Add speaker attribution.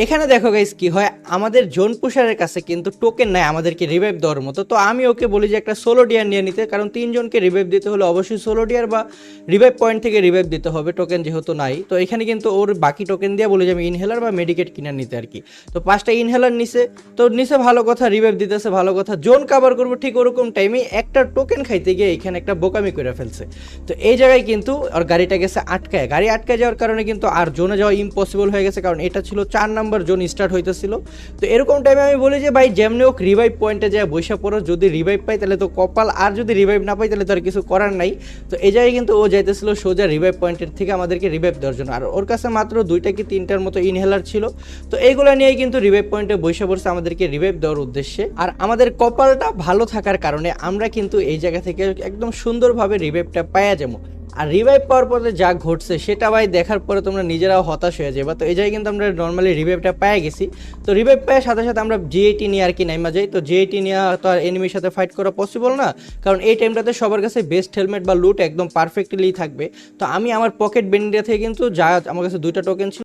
Speaker 1: এখানে দেখো গাইস কি হয়, আমাদের জোন পুষারের কাছে কিন্তু টোকেন নাই আমাদেরকে রিভাইভ দেওয়ার মতো। তো আমি ওকে বলি যে একটা সোলো ডিয়ার নিয়ে নিতে, কারণ তিনজনকে রিভাইভ দিতে হলে অবশ্যই সোলো ডিয়ার বা রিভাইভ পয়েন্ট থেকে রিভাইভ দিতে হবে, টোকেন যেহেতু নাই। তো এখানে কিন্তু ওর বাকি টোকেন দিয়ে বলি যে আমি ইনহেলার বা মেডিকেট কিনে নিতে আর কি। তো 5টা ইনহেলার নিছে, তো নিচে ভালো কথা, রিভাইভ দিতেছে ভালো কথা, জোন কাভার করবো ঠিক ওরকম টাইমে একটা টোকেন খাইতে গিয়ে এখানে একটা বোকামি করে ফেলছে। তো এই জায়গায় কিন্তু ওর গাড়িটা গেছে আটকায়, গাড়ি আটকায় যাওয়ার কারণে কিন্তু আর জোনে যাওয়া ইম্পসিবল হয়ে গেছে, কারণ এটা ছিল 4 নাম্বার জোন স্টার্ট হইতেছিল। তো এরকম টাইমে আমি বলি যে ভাই যেমনি হোক রিভাইভ পয়েন্টে যায় বৈশা পড়ো, যদি রিভাইভ পাই তাহলে তো কপাল, আর যদি রিভাইভ না পাই তাহলে তো আর কিছু করার নাই। তো এই জায়গায় কিন্তু ও যাইতেছিল সোজা রিভাইভ পয়েন্টের থেকে আমাদেরকে রিভাইভ দেওয়ার জন্য, আর ওর কাছে মাত্র 2টা কি 3টার মতো ইনহেলার ছিল। তো এইগুলো নিয়েই কিন্তু রিভাইভ পয়েন্টে বৈশা পড়ছে আমাদেরকে রিভাইভ দেওয়ার উদ্দেশ্যে। আর আমাদের কপালটা ভালো থাকার কারণে আমরা কিন্তু এই জায়গা থেকে একদম সুন্দরভাবে রিভাইভটা পাওয়া যাবো। আর রিভাইভ পাওয়ার পরে যা ঘটছে সেটা ভাই দেখার পরে তোমরা নিজেরাও হতাশ হয়ে যাবে। তো এই জায়গায় কিন্তু আমরা নর্মালি রিভাইভটা পেয়ে গেছি। তো রিভাইভ পাওয়ার সাথে সাথে আমরা জিআইটি নিয়ে আর কি নাইমা যাই। তো জিআইটি নিয়ে তো আর এনিমির সাথে ফাইট করা পসিবল না, কারণ এই টাইমটাতে সবার কাছে বেস্ট হেলমেট বা লুট একদম পারফেক্টলি থাকবে। তো আমি আমার পকেট বেন্ডিয়া থেকে কিন্তু যা আমার কাছে 2টা টোকেন ছিল